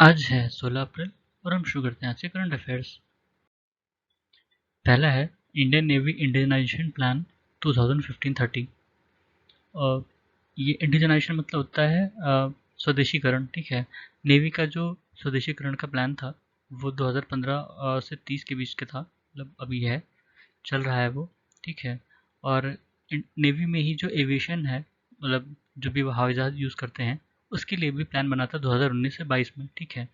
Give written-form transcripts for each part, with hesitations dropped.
आज है 16 अप्रैल और हम शुरू करते हैं आज के करंट अफेयर्स। पहला है इंडियन नेवी इंडियनाइजेशन प्लान 2015-30। और ये इंडियनाइजेशन मतलब होता है स्वदेशीकरण। ठीक है, नेवी का जो स्वदेशीकरण का प्लान था वो 2015 से 30 के बीच के था, मतलब अभी है, चल रहा है वो। ठीक है, और नेवी में ही जो एविएशन है, मतलब जो भी वो हवाई जहाज यूज़ करते हैं, उसके लिए भी प्लान बना था 2019 से 22 में। ठीक है,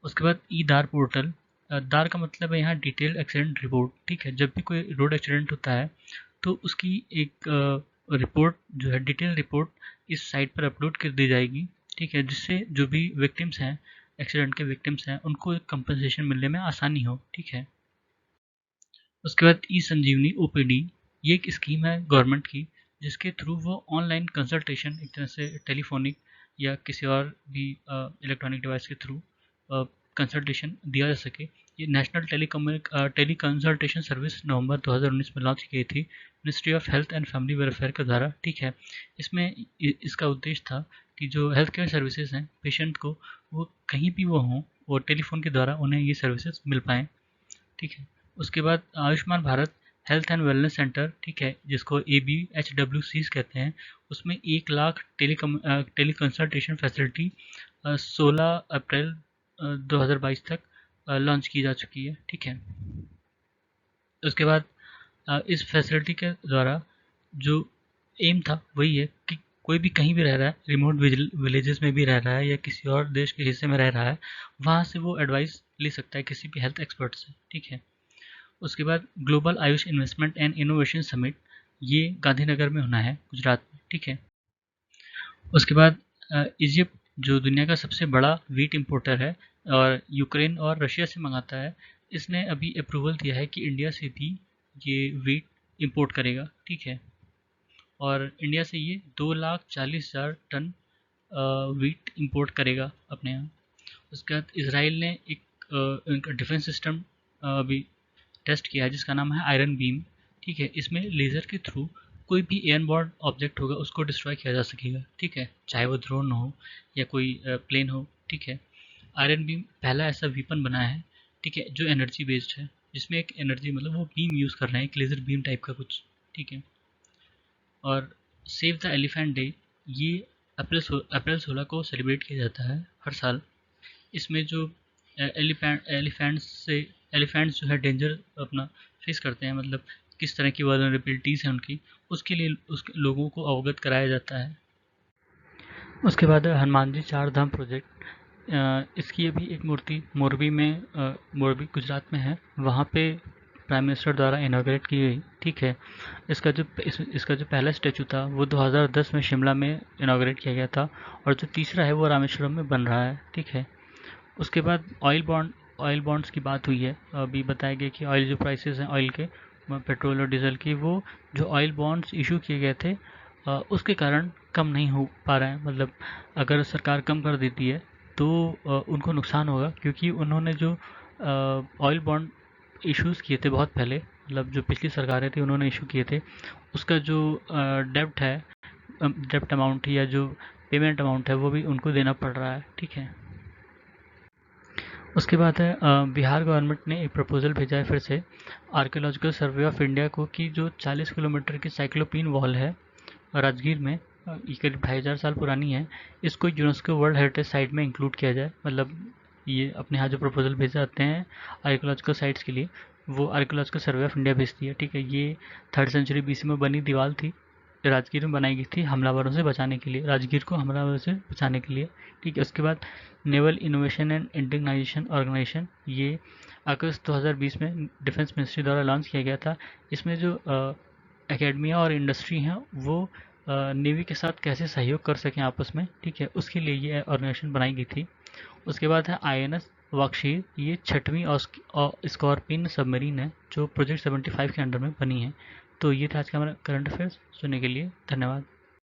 उसके बाद ई दार पोर्टल। दार का मतलब है यहाँ डिटेल्ड एक्सीडेंट रिपोर्ट। ठीक है, जब भी कोई रोड एक्सीडेंट होता है तो उसकी एक रिपोर्ट जो है, डिटेल रिपोर्ट इस साइट पर अपलोड कर दी जाएगी। ठीक है, जिससे जो भी विक्टिम्स हैं, एक्सीडेंट के विक्टिम्स हैं, उनको एक कंपनसेशन मिलने में आसानी हो। ठीक है, उसके बाद ई संजीवनी ओपीडी। ये एक स्कीम है गवर्नमेंट की, जिसके थ्रू वो ऑनलाइन कंसल्टेशन, एक तरह से टेलीफोनिक या किसी और भी इलेक्ट्रॉनिक डिवाइस के थ्रू कंसल्टेशन दिया जा सके। ये नेशनल टेली कंसल्टेशन सर्विस नवंबर 2019 में लॉन्च की गई थी ministry of health and family welfare के द्वारा। ठीक है, इसमें इसका उद्देश्य था कि जो हेल्थ केयर सर्विसेज हैं पेशेंट को, वो कहीं भी वो हों, वो टेलीफोन के द्वारा उन्हें ये सर्विसेज मिल पाएँ। ठीक है, उसके बाद Ayushman Bharat health and wellness centre. ठीक है, जिसको ABHWCs कहते हैं, उसमें 1 लाख टेली कंसल्टेशन फैसिलिटी 16 अप्रैल 2022 तक लॉन्च की जा चुकी है। ठीक है, उसके बाद इस फैसिलिटी के द्वारा जो एम था वही है कि कोई भी कहीं भी रह रहा है, रिमोट विलेजेस में भी रह रहा है या किसी और देश के हिस्से में रह रहा है, वहाँ से वो एडवाइस ले सकता है किसी भी हेल्थ एक्सपर्ट से। ठीक है, उसके बाद global Ayush investment and innovation summit, ये गांधीनगर में होना है, गुजरात में। ठीक है, उसके बाद इजिप्ट जो दुनिया का सबसे बड़ा वीट इंपोर्टर है और यूक्रेन और रशिया से मंगाता है, इसने अभी अप्रूवल दिया है कि इंडिया से भी ये वीट इंपोर्ट करेगा। ठीक है, और इंडिया से ये 2,40,000 टन वीट इंपोर्ट करेगा अपने यहाँ। उसके बाद इसराइल ने एक डिफेंस सिस्टम अभी टेस्ट किया है जिसका नाम है आयरन बीम। ठीक है, इसमें लेज़र के थ्रू कोई भी एयरबॉर्न ऑब्जेक्ट होगा उसको डिस्ट्रॉय किया जा सकेगा। ठीक है, चाहे वो ड्रोन हो या कोई प्लेन हो। ठीक है, आयरन बीम पहला ऐसा वीपन बना है, ठीक है, जो एनर्जी बेस्ड है, जिसमें एक एनर्जी मतलब वो बीम यूज़ कर रहे हैं, एक लेज़र बीम टाइप का कुछ। ठीक है, और सेव द एलिफेंट डे, ये अप्रैल 16 को सेलिब्रेट किया जाता है हर साल। इसमें जो एलिफेंट्स जो है डेंजर अपना फेस करते हैं, मतलब किस तरह की वल्नरेबिलिटीज़ हैं उनकी, उसके लिए उस लोगों को अवगत कराया जाता है। उसके बाद हनुमान जी चार धाम प्रोजेक्ट। इसकी अभी एक मूर्ति मोरबी में मोरबी गुजरात में है, वहाँ पे प्राइम मिनिस्टर द्वारा इनाग्रेट की गई। ठीक है, इसका जो पहला स्टैचू था वो 2010 में शिमला में इनाग्रेट किया गया था, और जो तीसरा है वो रामेश्वरम में बन रहा है। ठीक है, उसके बाद ऑयल बॉन्ड्स की बात हुई है। अभी बताया गया कि ऑयल जो प्राइसेस हैं ऑयल के, पेट्रोल और डीजल की, वो जो ऑयल बॉन्ड्स इशू किए गए थे उसके कारण कम नहीं हो पा रहे हैं। मतलब अगर सरकार कम कर देती है तो उनको नुकसान होगा, क्योंकि उन्होंने जो ऑयल बॉन्ड इश्यूज़ किए थे बहुत पहले, मतलब जो पिछली सरकारें थी उन्होंने इशू किए थे, उसका जो डेब्ट है, डेब्ट अमाउंट या जो पेमेंट अमाउंट है वो भी उनको देना पड़ रहा है। ठीक है, उसके बाद है बिहार गवर्नमेंट ने एक प्रपोज़ल भेजा है फिर से आर्कियोलॉजिकल सर्वे ऑफ इंडिया को, कि जो 40 किलोमीटर की साइक्लोपीन वॉल है राजगीर में, ये करीब 2,500 साल पुरानी है, इसको यूनेस्को वर्ल्ड हेरिटेज साइट में इंक्लूड किया जाए। मतलब ये अपने यहाँ जो प्रपोजल भेजे जाते हैं आर्कियोलॉजिकल साइट्स के लिए, वो आर्कियोलॉजिकल सर्वे ऑफ इंडिया भेजती है। ठीक है, ये 3rd सेंचुरी BC में बनी दीवार थी, जो राजगीर में बनाई गई थी हमलावरों से बचाने के लिए, राजगीर को हमलावरों से बचाने के लिए। ठीक है, उसके बाद नेवल इनोवेशन एंड इंडिगनाइजेशन ऑर्गेनाइजेशन, ये अगस्त 2020 में डिफेंस मिनिस्ट्री द्वारा लॉन्च किया गया था। इसमें जो एकेडमिया और इंडस्ट्री हैं वो नेवी के साथ कैसे सहयोग कर सकें आपस में, ठीक है, उसके लिए ये ऑर्गेनाइजेशन बनाई गई थी। उसके बाद है INS वाक्षीर, ये 6वीं स्कॉर्पियन सबमरीन है जो प्रोजेक्ट 75 के अंडर में बनी है। तो ये था आज का हमारा करंट अफेयर्स। सुनने के लिए धन्यवाद।